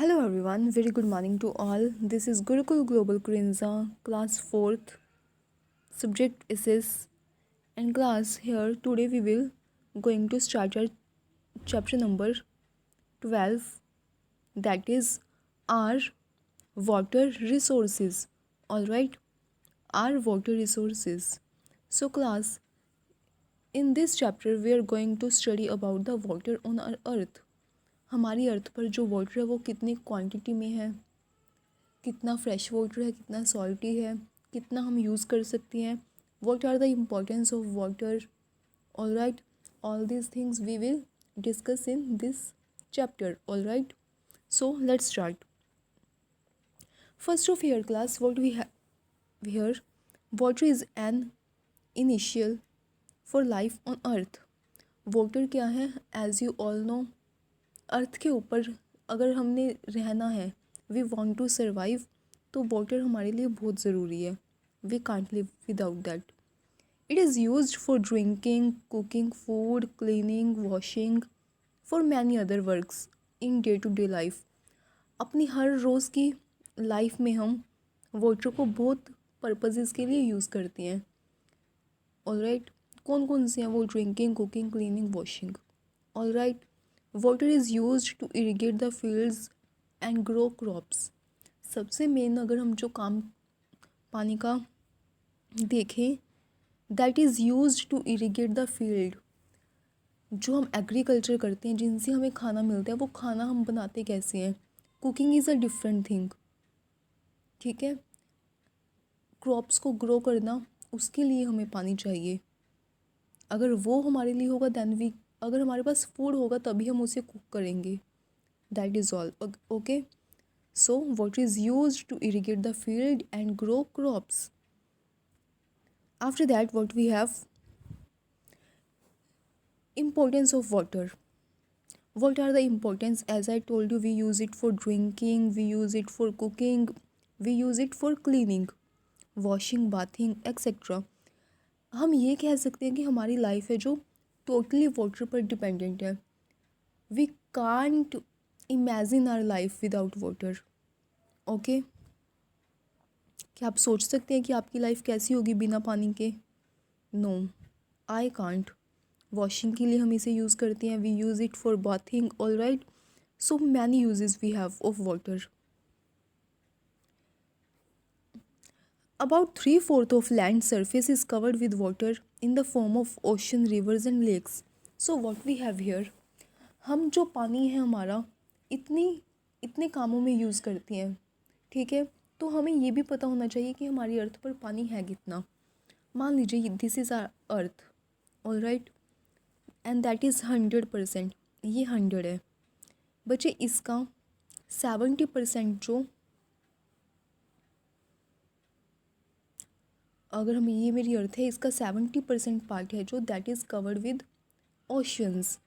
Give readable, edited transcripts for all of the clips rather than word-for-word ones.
Hello everyone, very good morning to all. This is Gurukul Global Kurinza, class 4th, subject SS and class. Here today we will going to start our chapter number 12, that is our water resources. Alright, our water resources. So class, in this chapter we are going to study about the water on our earth. हमारी earth पर जो water है वो कितनी quantity में है, कितना fresh water है, कितना सॉल्टी है, कितना हम यूज़ कर सकते हैं, what are the importance of water. All right, all these things we will discuss in this chapter. All right, so let's start. First of year class, what we have here, water is an initial for life on earth. Water क्या है? As you all know, earth के ऊपर अगर हमने रहना है, we want to survive, तो water हमारे लिए बहुत ज़रूरी है. We can't live without that. It is used for drinking, cooking food, cleaning, washing, for many other works in day to day life. अपनी हर रोज़ की लाइफ में हम वाटर को बहुत पर्पसेस के लिए यूज़ करते हैं. ऑलराइट, कौन कौन से हैं वो? Drinking, cooking, cleaning, washing. Alright, water is used to irrigate the fields and grow crops. सबसे मेन अगर हम जो काम पानी का देखें, that is used to irrigate the field. जो हम एग्रीकल्चर करते हैं, जिनसे हमें खाना मिलता है, वो खाना हम बनाते कैसे हैं? Cooking is a different thing. ठीक है, क्रॉप्स को ग्रो करना, उसके लिए हमें पानी चाहिए. अगर वो हमारे लिए होगा दैन वी, अगर हमारे पास फूड होगा तभी हम उसे कुक करेंगे. That is all. Okay, so water is used to irrigate the field and grow crops. After that, what we have, importance of water. What are the importance? As I told you, we use it for drinking, we use it for cooking, we use it for cleaning, washing, bathing, etc. हम ये कह सकते हैं कि हमारी life है जो totally water पर डिपेंडेंट है. We can't imagine our life without water. Okay, क्या आप सोच सकते हैं कि आपकी लाइफ कैसी होगी बिना पानी के? No, I can't. वॉशिंग के लिए हम इसे यूज़ करते हैं, we use it for bathing. All right, so many uses we have of water. About 3/4 of land surface is covered with water in the form of ocean, rivers and lakes. So what we have here, हम जो पानी है हमारा इतने कामों में use करते हैं. ठीक है, तो हमें ये भी पता होना चाहिए कि हमारी अर्थ पर पानी है कितना. मान लीजिए this is our earth. All right, and that is 100%. ये 100 है. बच्चे इसका 70% जो, अगर हम, ये मेरी अर्थ है, इसका 70% पार्ट है जो that is covered with oceans.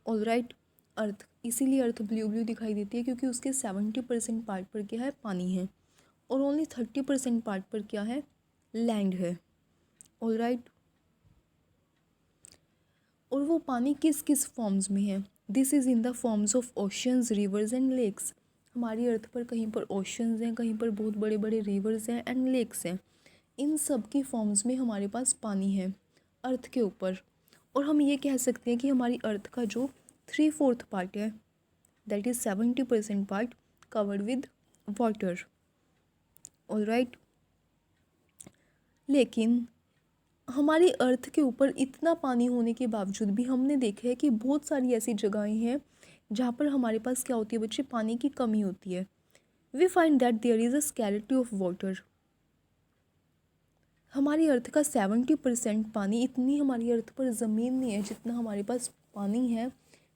All right, earth, इसीलिए अर्थ ब्लू ब्लू दिखाई देती है क्योंकि उसके 70% पार्ट पर क्या है? पानी है. और ओनली 30% पार्ट पर क्या है? लैंड है. ऑल राइट, और वो पानी किस किस फॉर्म्स में है? This is in the forms of oceans, rivers and lakes. हमारी अर्थ पर कहीं पर ओशंस हैं, कहीं पर बहुत बड़े बड़े रिवर्स हैं एंड लेक्स हैं. इन सब की फॉर्म्स में हमारे पास पानी है अर्थ के ऊपर. और हम ये कह सकते हैं कि हमारी अर्थ का जो 3/4 पार्ट है, that is 70% part covered with water. All right, लेकिन हमारी अर्थ के ऊपर इतना पानी होने के बावजूद भी हमने देखा है कि बहुत सारी ऐसी जगहें हैं जहाँ पर हमारे पास क्या होती है बच्चे? पानी की कमी होती है. We find that there is a scarcity of water. हमारी अर्थ का 70% पानी, इतनी हमारी अर्थ पर ज़मीन नहीं है जितना हमारे पास पानी है.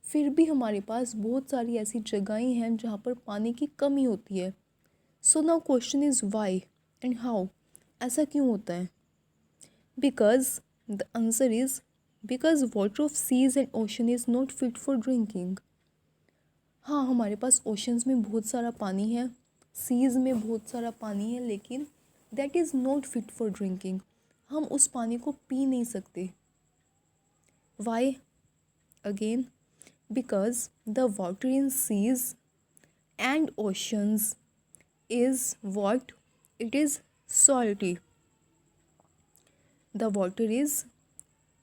फिर भी हमारे पास बहुत सारी ऐसी जगहें हैं जहाँ पर पानी की कमी होती है. So now question is why and how. ऐसा क्यों होता है? Because the answer is because water of seas and ocean is not fit for drinking. हाँ, हमारे पास ओशंस में बहुत सारा पानी है, सीज में बहुत सारा पानी है, लेकिन that is not fit for drinking. हम उस पानी को पी नहीं सकते. Why? Again, because the water in seas and oceans is what? It is salty. The water is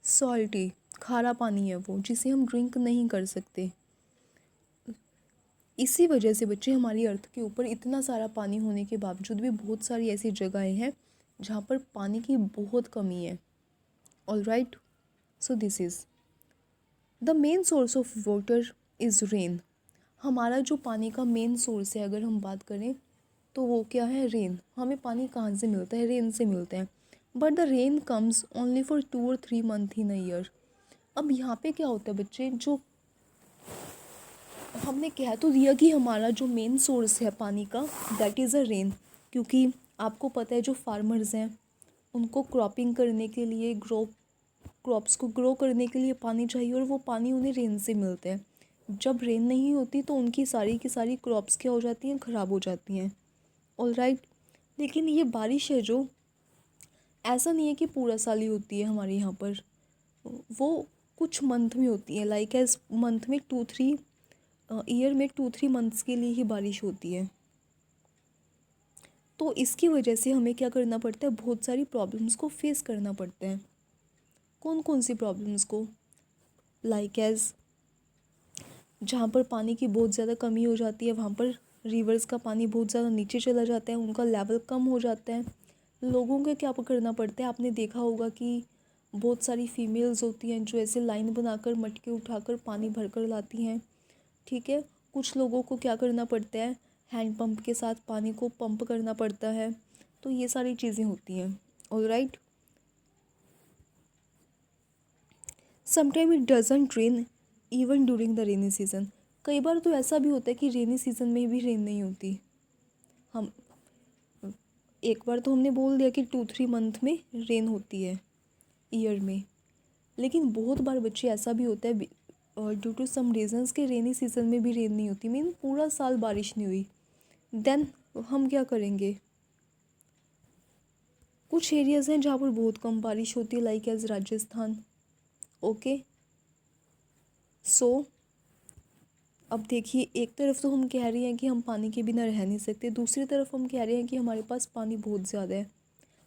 salty. खारा पानी है वो, जिसे हम ड्रिंक नहीं कर सकते। इसी वजह से बच्चे हमारी अर्थ के ऊपर इतना सारा पानी होने के बावजूद भी बहुत सारी ऐसी जगहें हैं जहाँ पर पानी की बहुत कमी है। All right, so this is the main source of water is rain. हमारा जो पानी का मेन सोर्स है, अगर हम बात करें तो वो क्या है? रेन। हमें पानी कहाँ से मिलता है? रेन से मिलता है। But the rain comes only for 2 और 3 मंथ इन अ ईयर। अब यहाँ पे क्या होता है बच्चे, जो हमने कह तो दिया कि हमारा जो मेन सोर्स है पानी का, दैट इज़ अ रेन। क्योंकि आपको पता है जो फार्मर्स हैं उनको क्रॉपिंग करने के लिए, क्रॉप्स को ग्रो करने के लिए पानी चाहिए, और वो पानी उन्हें रेन से मिलता है। जब रेन नहीं होती तो उनकी सारी की सारी क्रॉप्स क्या हो जाती हैं? ख़राब हो जाती हैं। ऑल राइट, लेकिन ये बारिश है जो, ऐसा नहीं है कि पूरा साल ही होती है हमारे यहाँ पर, वो कुछ मंथ में होती है। लाइक एज मंथ में 2-3 ईयर में 2-3 मंथ्स के लिए ही बारिश होती है। तो इसकी वजह से हमें क्या करना पड़ता है? बहुत सारी प्रॉब्लम्स को फेस करना पड़ता है। कौन कौन सी प्रॉब्लम्स को? लाइक एज जहाँ पर पानी की बहुत ज़्यादा कमी हो जाती है वहाँ पर रिवर्स का पानी बहुत ज़्यादा नीचे चला जाता है, उनका लेवल कम हो जाता है। लोगों को क्या करना पड़ता है? आपने देखा होगा कि बहुत सारी फीमेल्स होती हैं जो ऐसे लाइन बनाकर मटके उठाकर पानी भर कर लाती हैं। ठीक है, कुछ लोगों को क्या करना पड़ता है? हैंड पंप के साथ पानी को पंप करना पड़ता है। तो ये सारी चीज़ें होती हैं। All right, sometime it doesn't rain even during the rainy season. कई बार तो ऐसा भी होता है कि रेनी सीज़न में भी रेन नहीं होती। हम एक बार तो हमने बोल दिया कि 2-3 मंथ में रेन होती है ईयर में, लेकिन बहुत बार बच्चे ऐसा भी होता है ड्यू टू सम रीजंस के रेनी सीज़न में भी रेन नहीं होती, मीन पूरा साल बारिश नहीं हुई। देन हम क्या करेंगे? कुछ एरियाज़ हैं जहाँ पर बहुत कम बारिश होती है, लाइक एज राजस्थान। ओके, सो अब देखिए, एक तरफ तो हम कह रहे हैं कि हम पानी के बिना रह नहीं सकते, दूसरी तरफ हम कह रहे हैं कि हमारे पास पानी बहुत ज़्यादा है,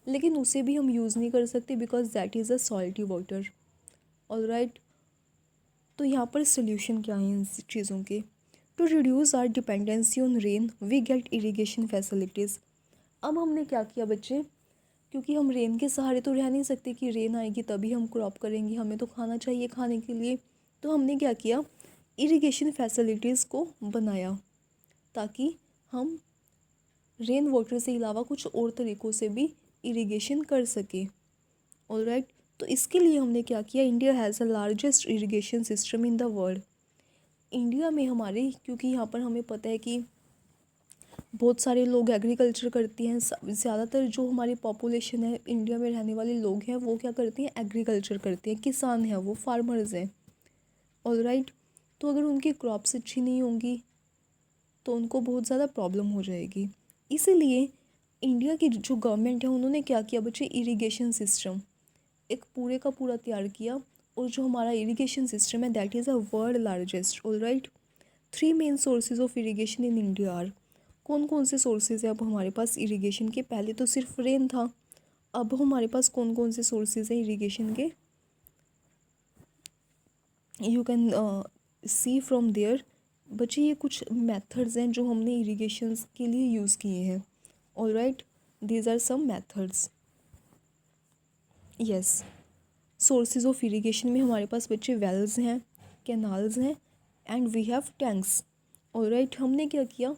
लेकिन उसे भी हम यूज़ नहीं कर सकते because that is a salty water. All right, तो यहाँ पर सोल्यूशन क्या है इन चीज़ों के? To reduce our dependency on rain we get irrigation facilities. अब हमने क्या किया बच्चे, क्योंकि हम रेन के सहारे तो रह नहीं सकते कि रेन आएगी तभी हम क्रॉप करेंगे, हमें तो खाना चाहिए खाने के लिए। तो हमने क्या किया? इरिगेशन फैसिलिटीज़ को बनाया ताकि हम रेन वाटर से अलावा कुछ और तरीक़ों से भी इरिगेशन कर सकें। ऑल राइट, तो इसके लिए हमने क्या किया? India has the largest irrigation system in the world. India में हमारे, क्योंकि यहाँ पर हमें पता है कि बहुत सारे लोग एग्रीकल्चर करती हैं, ज़्यादातर जो हमारी पॉपुलेशन है इंडिया में रहने वाले लोग हैं वो क्या करती हैं? एग्रीकल्चर करती हैं, किसान हैं, वो फार्मर्स हैं। ऑल राइट, तो अगर उनकी क्रॉप्स अच्छी नहीं होंगी तो उनको बहुत ज़्यादा प्रॉब्लम हो जाएगी। इसीलिए इंडिया की जो गवर्नमेंट है उन्होंने क्या किया बच्चे? इरिगेशन सिस्टम एक पूरे का पूरा तैयार किया, और जो हमारा इरिगेशन सिस्टम है that is a world largest. All right, 3 main sources of irrigation in India are. कौन कौन से सोर्सेज है अब हमारे पास इरिगेशन के? पहले तो सिर्फ रेन था, अब हमारे पास कौन कौन से सोर्सेज हैं इरिगेशन के? You can see from there. बच्चे ये कुछ मेथड्स हैं जो हमने इरिगेशन के लिए यूज़ किए हैं। All right, these are some methods. Yes, sources of irrigation में हमारे पास बच्चे वेल्स हैं, कैनाल्स हैं, and we have tanks. All right, हमने क्या किया?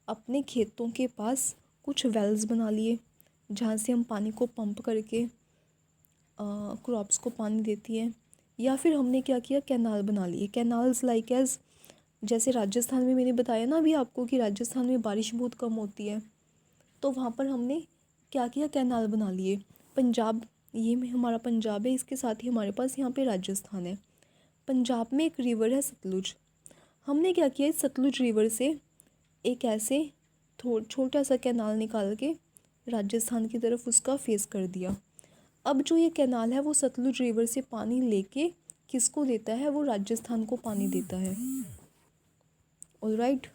अपने खेतों के पास कुछ वेल्स बना लिए जहाँ से हम पानी को पंप करके क्रॉप्स को पानी देती है, या फिर हमने क्या किया? कैनाल बना लिए। कैनाल्स लाइक एज, जैसे राजस्थान में मैंने बताया ना अभी आपको कि राजस्थान में बारिश बहुत कम होती है, तो वहाँ पर हमने क्या किया? कैनाल बना लिए। पंजाब, ये में हमारा पंजाब है, इसके साथ ही हमारे पास यहाँ पे राजस्थान है। पंजाब में एक रिवर है सतलुज, हमने क्या किया? इस सतलुज रिवर से एक ऐसे छोटा सा कैनाल निकाल के राजस्थान की तरफ उसका फेस कर दिया। अब जो ये कैनाल है वो सतलुज रिवर से पानी लेके किसको देता है? वो राजस्थान को पानी देता है। All right,